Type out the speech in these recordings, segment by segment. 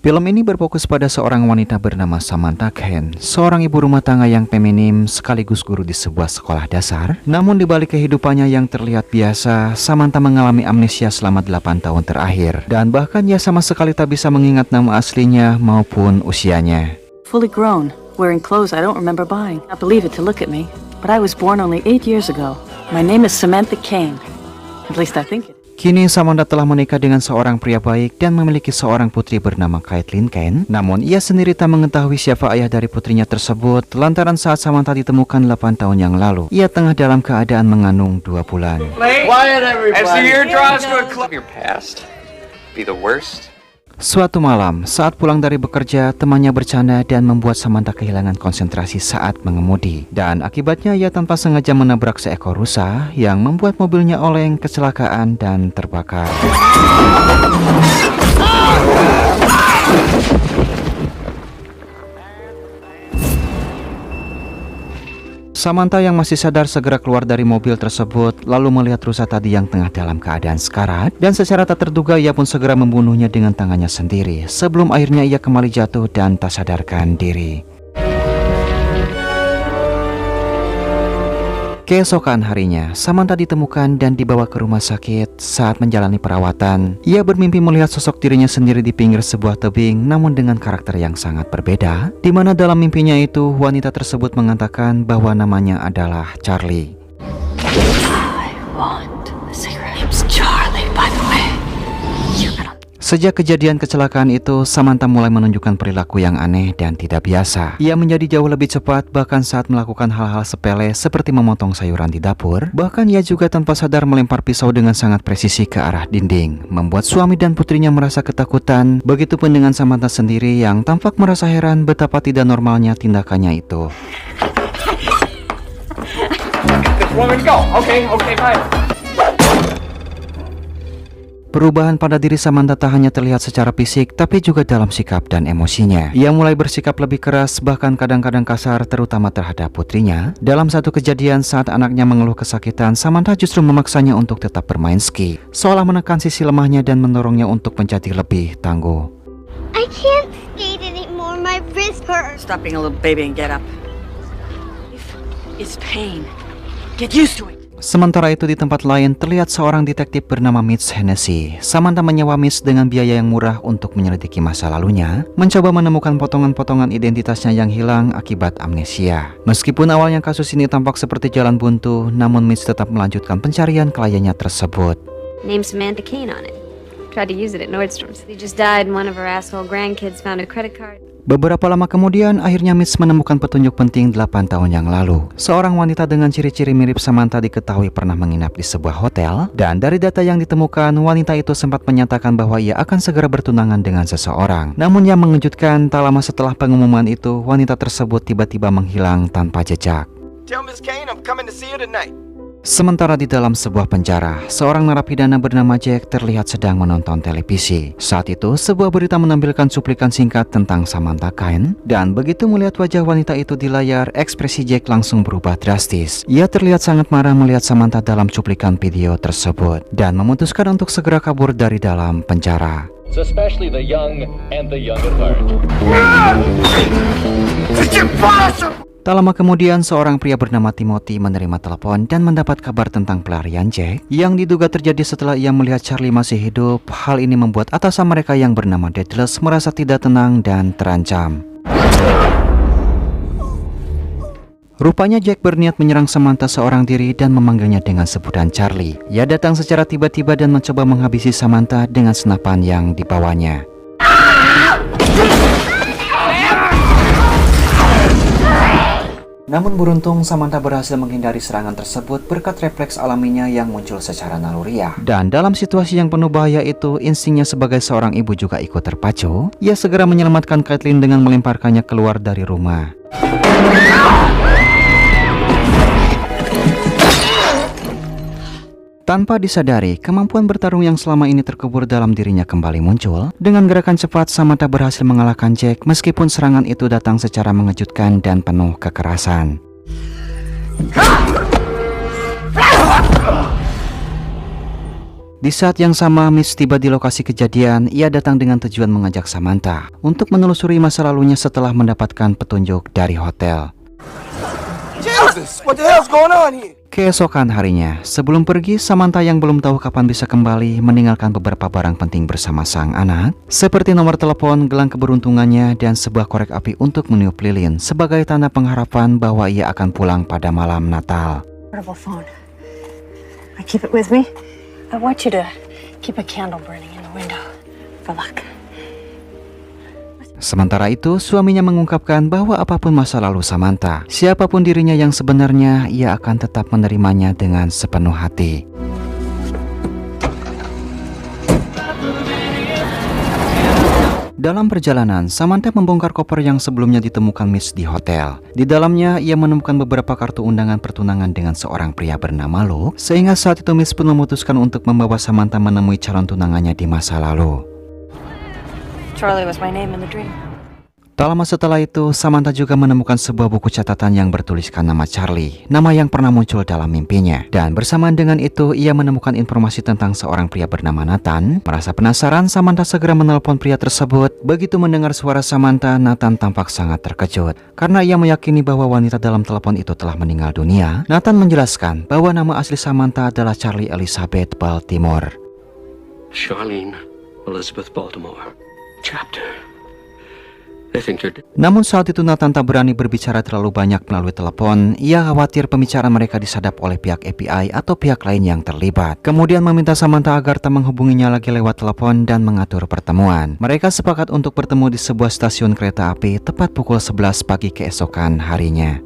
Film ini berfokus pada seorang wanita bernama Samantha Cain, seorang ibu rumah tangga yang feminim sekaligus guru di sebuah sekolah dasar. Namun di balik kehidupannya yang terlihat biasa, Samantha mengalami amnesia selama 8 tahun terakhir. Dan bahkan ia sama sekali tak bisa mengingat nama aslinya maupun usianya. Fully grown, wearing clothes I don't remember buying. I believe it to look at me, but I was born only 8 years ago. My name is Samantha Cain. At least I think it. Kini Samantha telah menikah dengan seorang pria baik dan memiliki seorang putri bernama Caitlin Cain. Namun ia sendiri tak mengetahui siapa ayah dari putrinya tersebut lantaran saat Samantha ditemukan 8 tahun yang lalu, ia tengah dalam keadaan mengandung 2 bulan. Suatu malam, saat pulang dari bekerja, temannya bercanda dan membuat Samantha kehilangan konsentrasi saat mengemudi. Dan akibatnya ia tanpa sengaja menabrak seekor rusa yang membuat mobilnya oleng, kecelakaan, dan terbakar. Samantha yang masih sadar segera keluar dari mobil tersebut, lalu melihat rusa tadi yang tengah dalam keadaan sekarat, dan secara tak terduga ia pun segera membunuhnya dengan tangannya sendiri, sebelum akhirnya ia kembali jatuh dan tak sadarkan diri. Keesokan harinya, Samantha ditemukan dan dibawa ke rumah sakit. Saat menjalani perawatan, ia bermimpi melihat sosok dirinya sendiri di pinggir sebuah tebing, namun dengan karakter yang sangat berbeda, di mana dalam mimpinya itu wanita tersebut mengatakan bahwa namanya adalah Charlie. I want a cigarette. It's Charlie, by the way. Sejak kejadian kecelakaan itu, Samantha mulai menunjukkan perilaku yang aneh dan tidak biasa. Ia menjadi jauh lebih cepat, bahkan saat melakukan hal-hal sepele seperti memotong sayuran di dapur. Bahkan ia juga tanpa sadar melempar pisau dengan sangat presisi ke arah dinding, membuat suami dan putrinya merasa ketakutan. Begitupun dengan Samantha sendiri yang tampak merasa heran betapa tidak normalnya tindakannya itu. Perubahan pada diri Samantha tak hanya terlihat secara fisik, tapi juga dalam sikap dan emosinya. Ia mulai bersikap lebih keras, bahkan kadang-kadang kasar, terutama terhadap putrinya. Dalam satu kejadian saat anaknya mengeluh kesakitan, Samantha justru memaksanya untuk tetap bermain ski, seolah menekan sisi lemahnya dan mendorongnya untuk menjadi lebih tangguh. I can't skate anymore, my wrist hurts. Stop being a little baby and get up. It's pain. Get used to it. Sementara itu di tempat lain terlihat seorang detektif bernama Mitch Hennessy. Samantha menyewa Mitch dengan biaya yang murah untuk menyelidiki masa lalunya, mencoba menemukan potongan-potongan identitasnya yang hilang akibat amnesia. Meskipun awalnya kasus ini tampak seperti jalan buntu, namun Mitch tetap melanjutkan pencarian kliennya tersebut. Name Samantha Cain on it. Tried to use it at Nordstrom's. He just died and one of her asshole grandkids found a credit card. Beberapa lama kemudian, akhirnya Mitch menemukan petunjuk penting 8 tahun yang lalu. Seorang wanita dengan ciri-ciri mirip Samantha diketahui pernah menginap di sebuah hotel, dan dari data yang ditemukan, wanita itu sempat menyatakan bahwa ia akan segera bertunangan dengan seseorang. Namun yang mengejutkan, tak lama setelah pengumuman itu, wanita tersebut tiba-tiba menghilang tanpa jejak. Tell Miss Cain I'm coming to see her tonight. Sementara di dalam sebuah penjara, seorang narapidana bernama Jack terlihat sedang menonton televisi. Saat itu, sebuah berita menampilkan cuplikan singkat tentang Samantha Cain, dan begitu melihat wajah wanita itu di layar, ekspresi Jack langsung berubah drastis. Ia terlihat sangat marah melihat Samantha dalam cuplikan video tersebut, dan memutuskan untuk segera kabur dari dalam penjara. Especially the young and the young at heart. It's impossible! Tak lama kemudian, seorang pria bernama Timothy menerima telepon dan mendapat kabar tentang pelarian Jack yang diduga terjadi setelah ia melihat Charlie masih hidup. Hal ini membuat atasan mereka yang bernama Deathless merasa tidak tenang dan terancam. Rupanya Jack berniat menyerang Samantha seorang diri dan memanggilnya dengan sebutan Charlie. Ia datang secara tiba-tiba dan mencoba menghabisi Samantha dengan senapan yang dibawanya. Namun beruntung, Samantha berhasil menghindari serangan tersebut berkat refleks alaminya yang muncul secara naluriah. Dan dalam situasi yang penuh bahaya itu, instingnya sebagai seorang ibu juga ikut terpacu. Ia segera menyelamatkan Caitlin dengan melemparkannya keluar dari rumah. Tanpa disadari, kemampuan bertarung yang selama ini terkubur dalam dirinya kembali muncul. Dengan gerakan cepat, Samantha berhasil mengalahkan Jack meskipun serangan itu datang secara mengejutkan dan penuh kekerasan. Di saat yang sama, Mitch tiba di lokasi kejadian. Ia datang dengan tujuan mengajak Samantha untuk menelusuri masa lalunya setelah mendapatkan petunjuk dari hotel. Jesus, what the hell's going on here? Keesokan harinya, sebelum pergi, Samantha yang belum tahu kapan bisa kembali meninggalkan beberapa barang penting bersama sang anak, seperti nomor telepon, gelang keberuntungannya, dan sebuah korek api untuk meniup lilin sebagai tanda pengharapan bahwa ia akan pulang pada malam Natal. Portable phone. I keep it with me. I want you to keep a candle burning in the window for luck. Sementara itu, suaminya mengungkapkan bahwa apapun masa lalu Samantha, siapapun dirinya yang sebenarnya, ia akan tetap menerimanya dengan sepenuh hati. Dalam perjalanan, Samantha membongkar koper yang sebelumnya ditemukan Mitch di hotel. Di dalamnya, ia menemukan beberapa kartu undangan pertunangan dengan seorang pria bernama Luke, sehingga saat itu Mitch pun memutuskan untuk membawa Samantha menemui calon tunangannya di masa lalu. Charlie was my name in the dream. Tak lama setelah itu, Samantha juga menemukan sebuah buku catatan yang bertuliskan nama Charlie, nama yang pernah muncul dalam mimpinya. Dan bersamaan dengan itu, ia menemukan informasi tentang seorang pria bernama Nathan. Merasa penasaran, Samantha segera menelpon pria tersebut. Begitu mendengar suara Samantha, Nathan tampak sangat terkejut. Karena ia meyakini bahwa wanita dalam telepon itu telah meninggal dunia, Nathan menjelaskan bahwa nama asli Samantha adalah Charlie Elizabeth Baltimore. Charlene Elizabeth Baltimore. Chapter. Namun saat itu Nathan tak berani berbicara terlalu banyak melalui telepon. Ia khawatir pembicaraan mereka disadap oleh pihak FBI atau pihak lain yang terlibat. Kemudian meminta Samantha agar tak menghubunginya lagi lewat telepon dan mengatur pertemuan. Mereka sepakat untuk bertemu di sebuah stasiun kereta api tepat pukul 11 pagi keesokan harinya.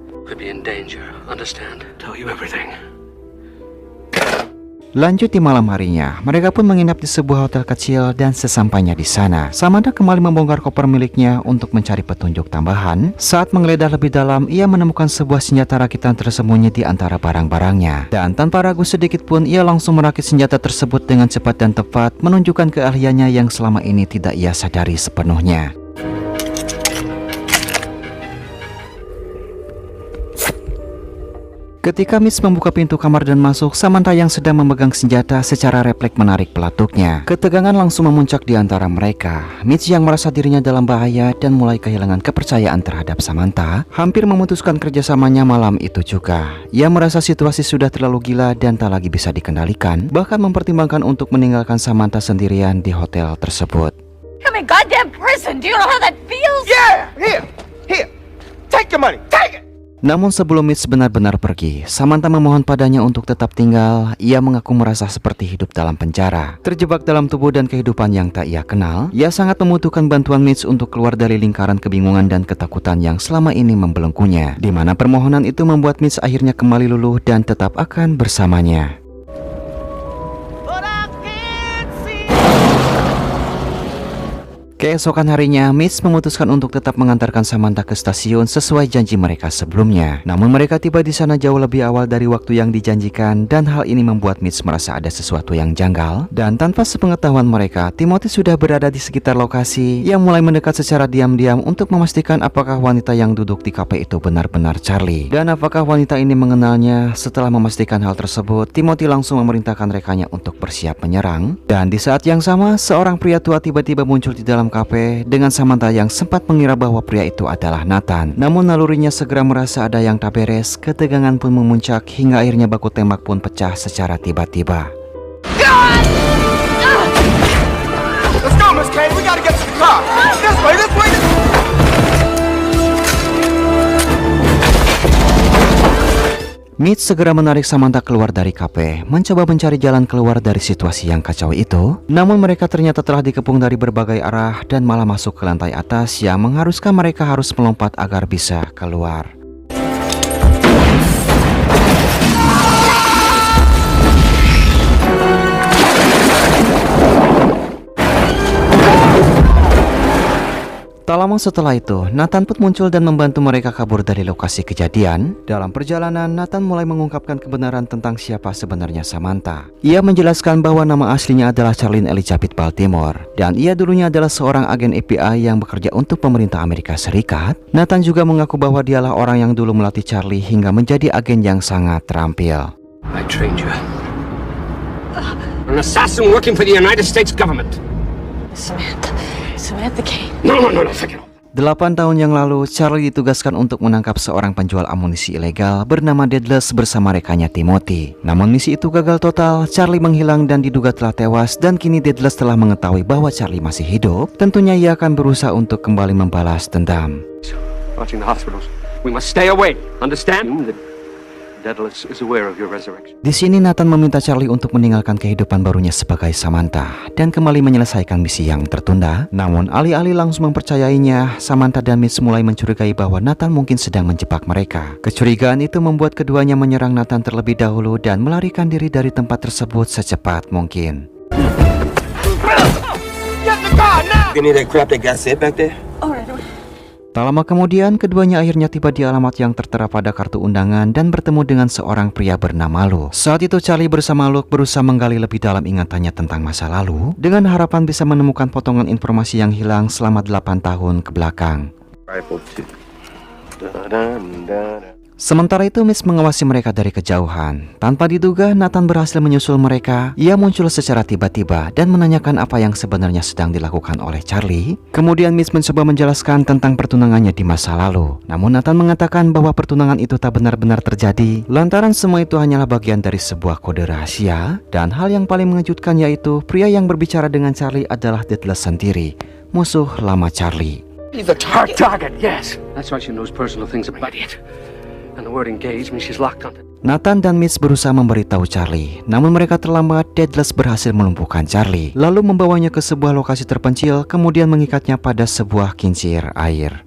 Lanjut di malam harinya, mereka pun menginap di sebuah hotel kecil dan sesampainya di sana, Samantha kembali membongkar koper miliknya untuk mencari petunjuk tambahan. Saat menggeledah lebih dalam, ia menemukan sebuah senjata rakitan tersembunyi di antara barang-barangnya. Dan tanpa ragu sedikit pun, ia langsung merakit senjata tersebut dengan cepat dan tepat, menunjukkan keahliannya yang selama ini tidak ia sadari sepenuhnya. Ketika Mitch membuka pintu kamar dan masuk, Samantha yang sedang memegang senjata secara refleks menarik pelatuknya. Ketegangan langsung memuncak di antara mereka. Mitch yang merasa dirinya dalam bahaya dan mulai kehilangan kepercayaan terhadap Samantha, hampir memutuskan kerjasamanya malam itu juga. Ia merasa situasi sudah terlalu gila dan tak lagi bisa dikendalikan, bahkan mempertimbangkan untuk meninggalkan Samantha sendirian di hotel tersebut. I'm in goddamn prison. Do you know how that feels? Yeah, here. Take your money, take it. Namun sebelum Mitch benar-benar pergi, Samantha memohon padanya untuk tetap tinggal. Ia mengaku merasa seperti hidup dalam penjara, terjebak dalam tubuh dan kehidupan yang tak ia kenal. Ia sangat membutuhkan bantuan Mitch untuk keluar dari lingkaran kebingungan dan ketakutan yang selama ini membelenggunya, di mana permohonan itu membuat Mitch akhirnya kembali luluh dan tetap akan bersamanya. Keesokan harinya, Mitch memutuskan untuk tetap mengantarkan Samantha ke stasiun sesuai janji mereka sebelumnya. Namun mereka tiba di sana jauh lebih awal dari waktu yang dijanjikan, dan hal ini membuat Mitch merasa ada sesuatu yang janggal. Dan tanpa sepengetahuan mereka, Timothy sudah berada di sekitar lokasi. Ia mulai mendekat secara diam-diam untuk memastikan apakah wanita yang duduk di kafe itu benar-benar Charlie, dan apakah wanita ini mengenalnya. Setelah memastikan hal tersebut, Timothy langsung memerintahkan rekannya untuk bersiap menyerang. Dan di saat yang sama, seorang pria tua tiba-tiba muncul di dalam kafe dengan Samantha yang sempat mengira bahwa pria itu adalah Nathan. Namun nalurinya segera merasa ada yang tak beres. Ketegangan pun memuncak hingga akhirnya baku tembak pun pecah secara tiba-tiba. Let's go, Miss Kane. We gotta get to the car. This way, this way. Mitch segera menarik Samantha keluar dari kafe, mencoba mencari jalan keluar dari situasi yang kacau itu. Namun mereka ternyata telah dikepung dari berbagai arah dan malah masuk ke lantai atas yang mengharuskan mereka harus melompat agar bisa keluar. Tak lama setelah itu, Nathan pun muncul dan membantu mereka kabur dari lokasi kejadian. Dalam perjalanan, Nathan mulai mengungkapkan kebenaran tentang siapa sebenarnya Samantha. Ia menjelaskan bahwa nama aslinya adalah Charlene Elizabeth Baltimore, dan ia dulunya adalah seorang agen FBI yang bekerja untuk pemerintah Amerika Serikat. Nathan juga mengaku bahwa dialah orang yang dulu melatih Charlie hingga menjadi agen yang sangat terampil. I trained you. An assassin working for the United States government. Samantha Kane. No, forget it. 8 tahun yang lalu, Charlie ditugaskan untuk menangkap seorang penjual amunisi ilegal bernama Deadless bersama rekannya Timothy. Namun misi itu gagal total, Charlie menghilang dan diduga telah tewas, dan kini Deadless telah mengetahui bahwa Charlie masih hidup. Tentunya ia akan berusaha untuk kembali membalas dendam. Watching the hospitals. We must stay away. Understand? Deadless is aware of your resurrection. Di sini Nathan meminta Charlie untuk meninggalkan kehidupan barunya sebagai Samantha dan kembali menyelesaikan misi yang tertunda. Namun alih-alih langsung mempercayainya, Samantha dan Mitch mulai mencurigai bahwa Nathan mungkin sedang menjebak mereka. Kecurigaan itu membuat keduanya menyerang Nathan terlebih dahulu dan melarikan diri dari tempat tersebut secepat mungkin. Get in the car now! Any of that crap they got set back there? Tak lama kemudian, keduanya akhirnya tiba di alamat yang tertera pada kartu undangan dan bertemu dengan seorang pria bernama Luke. Saat itu Charlie bersama Luke berusaha menggali lebih dalam ingatannya tentang masa lalu dengan harapan bisa menemukan potongan informasi yang hilang selama 8 tahun ke belakang. Sementara itu Mitch mengawasi mereka dari kejauhan. Tanpa diduga, Nathan berhasil menyusul mereka. Ia muncul secara tiba-tiba dan menanyakan apa yang sebenarnya sedang dilakukan oleh Charlie. Kemudian Mitch mencoba menjelaskan tentang pertunangannya di masa lalu. Namun Nathan mengatakan bahwa pertunangan itu tak benar-benar terjadi, lantaran semua itu hanyalah bagian dari sebuah kode rahasia. Dan hal yang paling mengejutkan yaitu pria yang berbicara dengan Charlie adalah Deadless sendiri, musuh lama Charlie. He's a hard target, yes. That's why she knows personal things about it. And the word engage means she's locked onto. Nathan dan Mitch berusaha memberitahu Charlie, namun mereka terlambat. Deadless berhasil melumpuhkan Charlie, lalu membawanya ke sebuah lokasi terpencil, kemudian mengikatnya pada sebuah kincir air.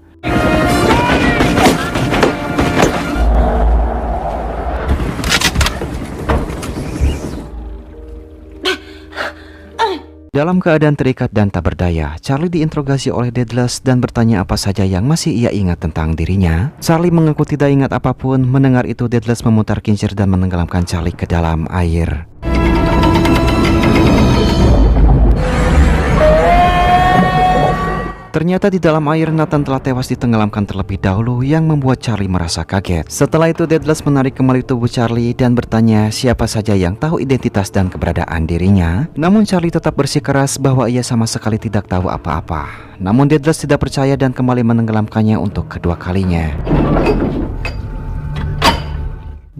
Dalam keadaan terikat dan tak berdaya, Charlie diinterogasi oleh Deadless dan bertanya apa saja yang masih ia ingat tentang dirinya. Charlie mengaku tidak ingat apapun. Mendengar itu, Deadless memutar kincir dan menenggelamkan Charlie ke dalam air. Ternyata di dalam air, Nathan telah tewas ditenggelamkan terlebih dahulu, yang membuat Charlie merasa kaget. Setelah itu Deadless menarik kembali tubuh Charlie dan bertanya siapa saja yang tahu identitas dan keberadaan dirinya. Namun Charlie tetap bersikeras bahwa ia sama sekali tidak tahu apa-apa. Namun Deadless tidak percaya dan kembali menenggelamkannya untuk kedua kalinya.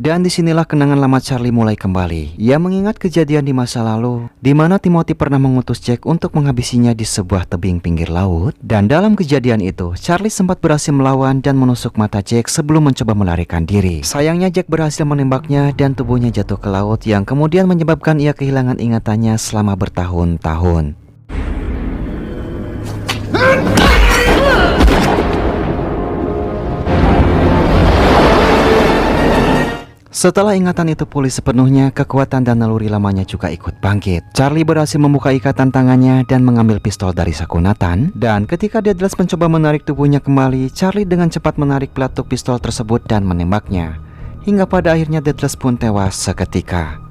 Dan disinilah kenangan lama Charlie mulai kembali. Ia mengingat kejadian di masa lalu, di mana Timothy pernah mengutus Jack untuk menghabisinya di sebuah tebing pinggir laut. Dan dalam kejadian itu, Charlie sempat berhasil melawan dan menusuk mata Jack sebelum mencoba melarikan diri. Sayangnya Jack berhasil menembaknya dan tubuhnya jatuh ke laut, yang kemudian menyebabkan ia kehilangan ingatannya selama bertahun-tahun. Setelah ingatan itu pulih sepenuhnya, kekuatan dan naluri lamanya juga ikut bangkit. Charlie berhasil membuka ikatan tangannya dan mengambil pistol dari saku Nathan. Dan ketika Deadless mencoba menarik tubuhnya kembali, Charlie dengan cepat menarik peletuk pistol tersebut dan menembaknya. Hingga pada akhirnya Deadless pun tewas seketika.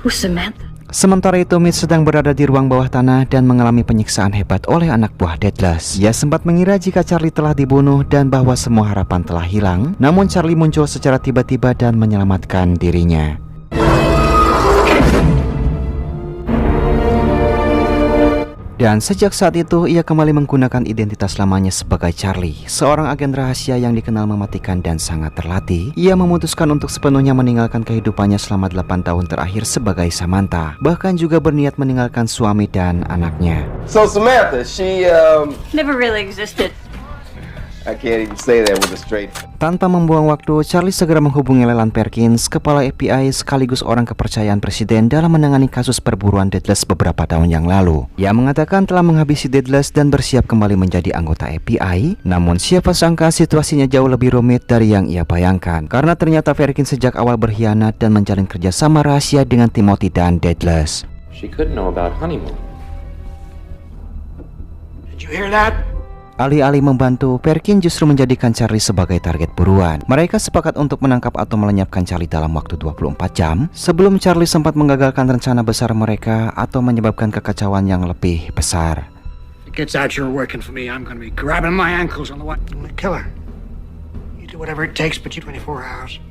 Who's Samantha? Sementara itu Mitch sedang berada di ruang bawah tanah dan mengalami penyiksaan hebat oleh anak buah Deadless. Ia sempat mengira jika Charlie telah dibunuh dan bahwa semua harapan telah hilang. Namun Charlie muncul secara tiba-tiba dan menyelamatkan dirinya. Dan sejak saat itu ia kembali menggunakan identitas lamanya sebagai Charlie, seorang agen rahasia yang dikenal mematikan dan sangat terlatih. Ia memutuskan untuk sepenuhnya meninggalkan kehidupannya selama 8 tahun terakhir sebagai Samantha, bahkan juga berniat meninggalkan suami dan anaknya. So Samantha, she Never really existed. I can't even say that with a straight. Tanpa membuang waktu, Charlie segera menghubungi Leland Perkins, kepala FBI sekaligus orang kepercayaan presiden dalam menangani kasus perburuan Deadless beberapa tahun yang lalu. Ia mengatakan telah menghabisi Deadless dan bersiap kembali menjadi anggota FBI. Namun siapa sangka situasinya jauh lebih rumit dari yang ia bayangkan, karena ternyata Perkins sejak awal berkhianat dan menjalin kerjasama rahasia dengan Timothy dan Deadless. She could know about honeymoon. Did you hear that? Alih-alih membantu, Perkins justru menjadikan Charlie sebagai target buruan. Mereka sepakat untuk menangkap atau melenyapkan Charlie dalam waktu 24 jam, sebelum Charlie sempat menggagalkan rencana besar mereka atau menyebabkan kekacauan yang lebih besar. It gets out you're working for me, I'm gonna be grabbing my ankles on the way. I'm gonna kill her. You do whatever it takes, but you 24 hours.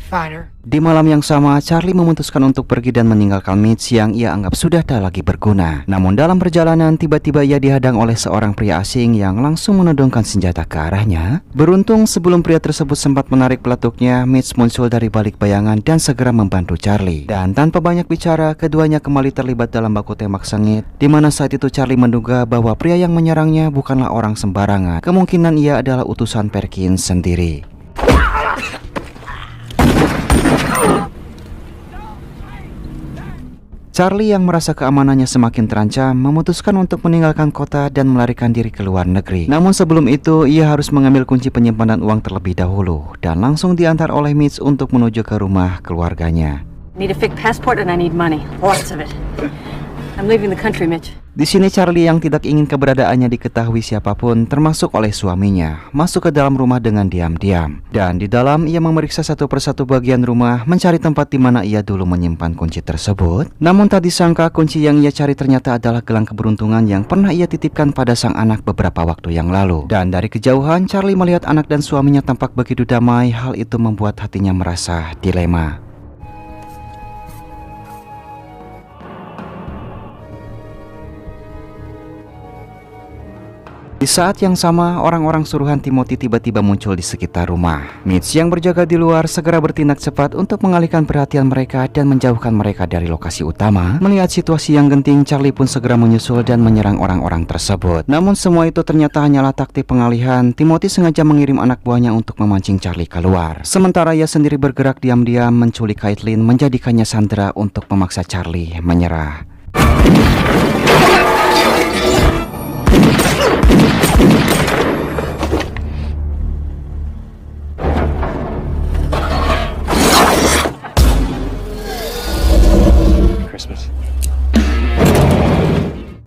Finer. Di malam yang sama, Charlie memutuskan untuk pergi dan meninggalkan Mitch yang ia anggap sudah tak lagi berguna. Namun dalam perjalanan, tiba-tiba ia dihadang oleh seorang pria asing yang langsung menodongkan senjata ke arahnya. Beruntung sebelum pria tersebut sempat menarik peletuknya, Mitch muncul dari balik bayangan dan segera membantu Charlie. Dan tanpa banyak bicara, keduanya kembali terlibat dalam baku tembak sengit, di mana saat itu Charlie menduga bahwa pria yang menyerangnya bukanlah orang sembarangan. Kemungkinan ia adalah utusan Perkins sendiri. Charlie yang merasa keamanannya semakin terancam memutuskan untuk meninggalkan kota dan melarikan diri ke luar negeri. Namun sebelum itu, ia harus mengambil kunci penyimpanan uang terlebih dahulu dan langsung diantar oleh Mitch untuk menuju ke rumah keluarganya. Need a fake passport and I need money. Lots of it. I'm leaving the country, Mitch. Di sini Charlie yang tidak ingin keberadaannya diketahui siapapun, termasuk oleh suaminya, masuk ke dalam rumah dengan diam-diam. Dan di dalam ia memeriksa satu persatu bagian rumah, mencari tempat di mana ia dulu menyimpan kunci tersebut. Namun tak disangka kunci yang ia cari ternyata adalah gelang keberuntungan yang pernah ia titipkan pada sang anak beberapa waktu yang lalu. Dan dari kejauhan Charlie melihat anak dan suaminya tampak begitu damai. Hal itu membuat hatinya merasa dilema. Di saat yang sama, orang-orang suruhan Timothy tiba-tiba muncul di sekitar rumah. Mitch yang berjaga di luar segera bertindak cepat untuk mengalihkan perhatian mereka dan menjauhkan mereka dari lokasi utama. Melihat situasi yang genting, Charlie pun segera menyusul dan menyerang orang-orang tersebut. Namun semua itu ternyata hanyalah taktik pengalihan. Timothy sengaja mengirim anak buahnya untuk memancing Charlie keluar. Sementara ia sendiri bergerak diam-diam menculik Caitlin, menjadikannya sandera untuk memaksa Charlie menyerah.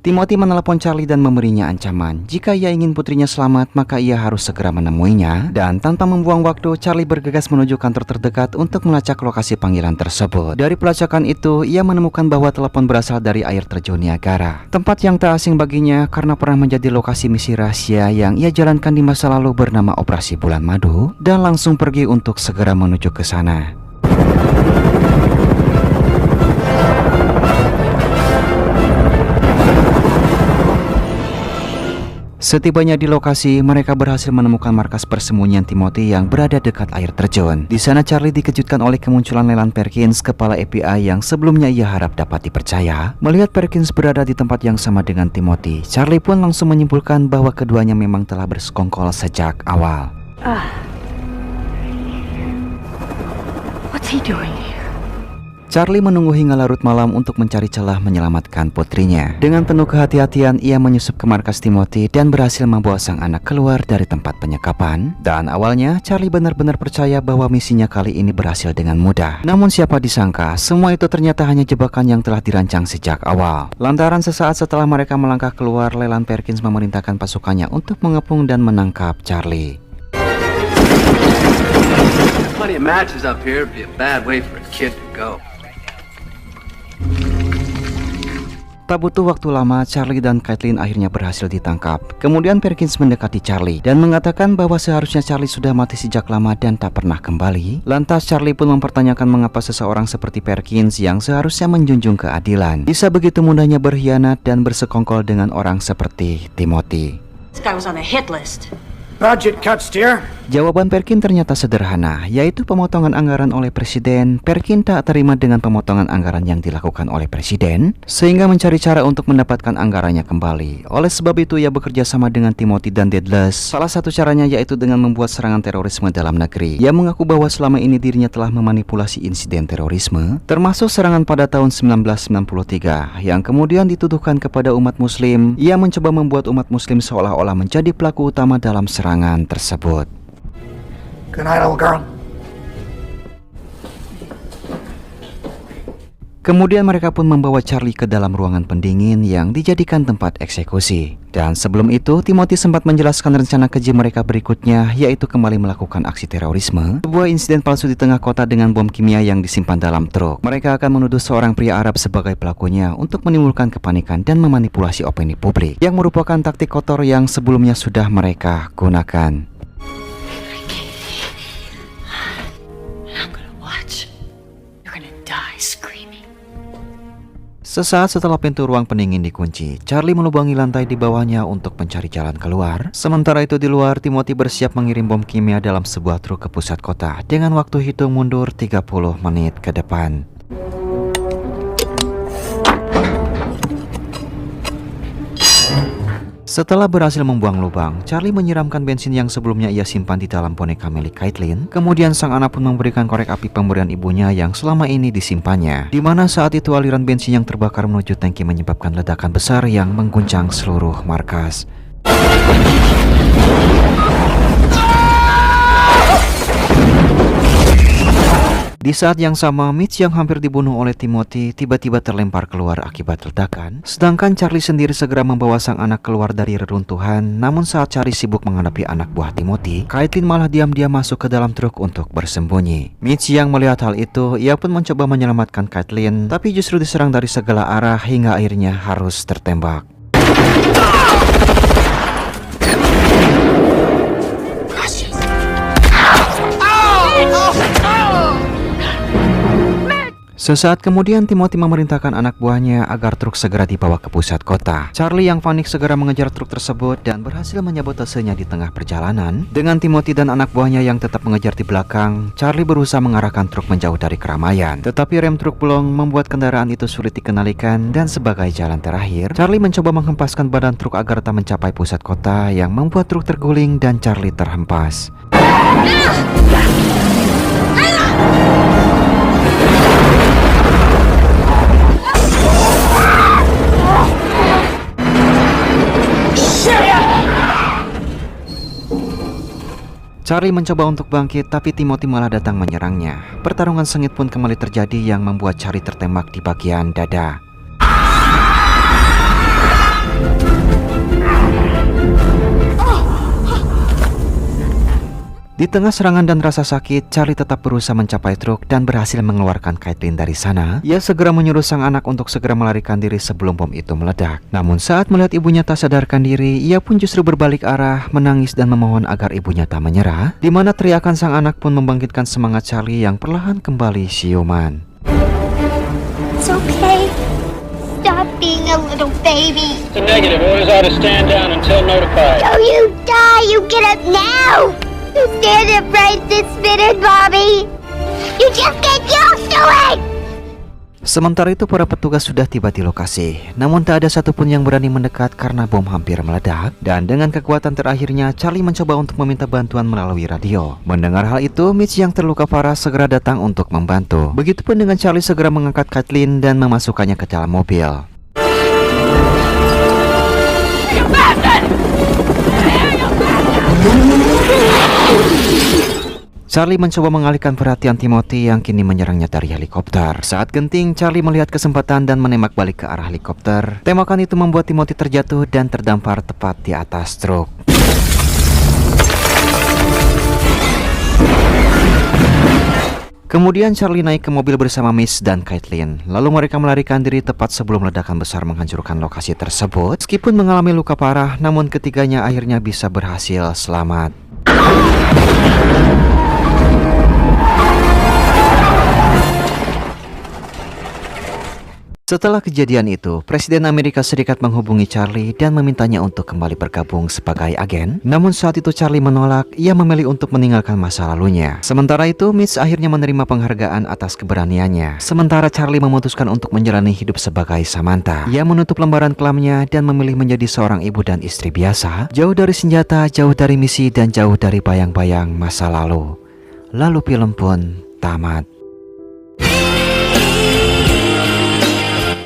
Timothy menelepon Charlie dan memberinya ancaman. Jika ia ingin putrinya selamat, maka ia harus segera menemuinya. Dan tanpa membuang waktu, Charlie bergegas menuju kantor terdekat untuk melacak lokasi panggilan tersebut. Dari pelacakan itu, ia menemukan bahwa telepon berasal dari air terjun Niagara. Tempat yang tak asing baginya karena pernah menjadi lokasi misi rahasia yang ia jalankan di masa lalu bernama Operasi Bulan Madu. Dan langsung pergi untuk segera menuju ke sana. Setibanya di lokasi, mereka berhasil menemukan markas persembunyian Timothy yang berada dekat air terjun. Di sana Charlie dikejutkan oleh kemunculan Leland Perkins, kepala FBI yang sebelumnya ia harap dapat dipercaya. Melihat Perkins berada di tempat yang sama dengan Timothy, Charlie pun langsung menyimpulkan bahwa keduanya memang telah bersekongkol sejak awal. What's he doing here? Charlie menunggu hingga larut malam untuk mencari celah menyelamatkan putrinya. Dengan penuh kehati-hatian, ia menyusup ke markas Timothy dan berhasil membawa sang anak keluar dari tempat penyekapan. Dan awalnya, Charlie benar-benar percaya bahwa misinya kali ini berhasil dengan mudah. Namun siapa disangka, semua itu ternyata hanya jebakan yang telah dirancang sejak awal. Lantaran sesaat setelah mereka melangkah keluar, Leland Perkins memerintahkan pasukannya untuk mengepung dan menangkap Charlie. Plenty of matches up here. It'd be a bad way for a kid to go. Tak butuh waktu lama, Charlie dan Caitlin akhirnya berhasil ditangkap. Kemudian Perkins mendekati Charlie dan mengatakan bahwa seharusnya Charlie sudah mati sejak lama dan tak pernah kembali. Lantas Charlie pun mempertanyakan mengapa seseorang seperti Perkins yang seharusnya menjunjung keadilan bisa begitu mudahnya berkhianat dan bersekongkol dengan orang seperti Timothy. This guy was on a hit list. Budget cuts, dear. Jawaban Perkins ternyata sederhana, yaitu pemotongan anggaran oleh presiden. Perkins tak terima dengan pemotongan anggaran yang dilakukan oleh presiden, sehingga mencari cara untuk mendapatkan anggarannya kembali. Oleh sebab itu ia bekerja sama dengan Timothy dan Daedalus. Salah satu caranya yaitu dengan membuat serangan terorisme dalam negeri. Ia mengaku bahwa selama ini dirinya telah memanipulasi insiden terorisme, termasuk serangan pada tahun 1993 yang kemudian dituduhkan kepada umat muslim. Ia mencoba membuat umat muslim seolah-olah menjadi pelaku utama dalam serangan tersebut. Good night, old girl. Kemudian mereka pun membawa Charlie ke dalam ruangan pendingin yang dijadikan tempat eksekusi. Dan sebelum itu, Timothy sempat menjelaskan rencana keji mereka berikutnya, yaitu kembali melakukan aksi terorisme. Sebuah insiden palsu di tengah kota dengan bom kimia yang disimpan dalam truk. Mereka akan menuduh seorang pria Arab sebagai pelakunya untuk menimbulkan kepanikan dan memanipulasi opini publik, yang merupakan taktik kotor yang sebelumnya sudah mereka gunakan. die screaming. Sesaat setelah pintu ruang pendingin dikunci, Charlie melubangi lantai di bawahnya untuk mencari jalan keluar. Sementara itu di luar, Timothy bersiap mengirim bom kimia dalam sebuah truk ke pusat kota dengan waktu hitung mundur 30 menit ke depan. Setelah berhasil membuang lubang, Charlie menyiramkan bensin yang sebelumnya ia simpan di dalam boneka milik Caitlin. Kemudian sang anak pun memberikan korek api pemberian ibunya yang selama ini disimpannya. Di mana saat itu aliran bensin yang terbakar menuju tangki menyebabkan ledakan besar yang mengguncang seluruh markas. Di saat yang sama, Mitch yang hampir dibunuh oleh Timothy tiba-tiba terlempar keluar akibat ledakan. Sedangkan Charlie sendiri segera membawa sang anak keluar dari reruntuhan. Namun saat Charlie sibuk menghadapi anak buah Timothy, Caitlin malah diam-diam masuk ke dalam truk untuk bersembunyi. Mitch yang melihat hal itu, ia pun mencoba menyelamatkan Caitlin, tapi justru diserang dari segala arah hingga akhirnya harus tertembak. Sesaat kemudian Timothy memerintahkan anak buahnya agar truk segera dibawa ke pusat kota. Charlie yang panik segera mengejar truk tersebut dan berhasil menyabotasenya di tengah perjalanan. Dengan Timothy dan anak buahnya yang tetap mengejar di belakang, Charlie berusaha mengarahkan truk menjauh dari keramaian. Tetapi rem truk bolong membuat kendaraan itu sulit dikendalikan dan sebagai jalan terakhir, Charlie mencoba menghempaskan badan truk agar tak mencapai pusat kota yang membuat truk terguling dan Charlie terhempas. Charlie mencoba untuk bangkit, tapi Timothy malah datang menyerangnya. Pertarungan sengit pun kembali terjadi yang membuat Charlie tertembak di bagian dada. Di tengah serangan dan rasa sakit, Charlie tetap berusaha mencapai truk dan berhasil mengeluarkan Caitlin dari sana. Ia segera menyuruh sang anak untuk segera melarikan diri sebelum bom itu meledak. Namun saat melihat ibunya tak sadarkan diri, ia pun justru berbalik arah, menangis dan memohon agar ibunya tak menyerah. Di mana teriakan sang anak pun membangkitkan semangat Charlie yang perlahan kembali siuman. It's okay. Stop being a little baby. It's a negative. Orders are to stand down until notified. Don't you die. You get up now. You stand up right this minute, Bobby. You just get used to it. Sementara itu para petugas sudah tiba di lokasi. Namun tak ada satupun yang berani mendekat karena bom hampir meledak. Dan dengan kekuatan terakhirnya, Charlie mencoba untuk meminta bantuan melalui radio. Mendengar hal itu, Mitch yang terluka parah segera datang untuk membantu. Begitupun dengan Charlie segera mengangkat Caitlin dan memasukkannya ke dalam mobil. Charlie mencoba mengalihkan perhatian Timothy yang kini menyerangnya dari helikopter. Saat genting, Charlie melihat kesempatan dan menembak balik ke arah helikopter. Tembakan itu membuat Timothy terjatuh dan terdampar tepat di atas truk. Kemudian Charlie naik ke mobil bersama Mitch dan Caitlin. Lalu mereka melarikan diri tepat sebelum ledakan besar menghancurkan lokasi tersebut. Meskipun mengalami luka parah, namun ketiganya akhirnya bisa berhasil selamat. Setelah kejadian itu, Presiden Amerika Serikat menghubungi Charlie dan memintanya untuk kembali bergabung sebagai agen. Namun saat itu Charlie menolak, ia memilih untuk meninggalkan masa lalunya. Sementara itu, Mitch akhirnya menerima penghargaan atas keberaniannya. Sementara Charlie memutuskan untuk menjalani hidup sebagai Samantha. Ia menutup lembaran kelamnya dan memilih menjadi seorang ibu dan istri biasa, jauh dari senjata, jauh dari misi, dan jauh dari bayang-bayang masa lalu. Lalu film pun tamat.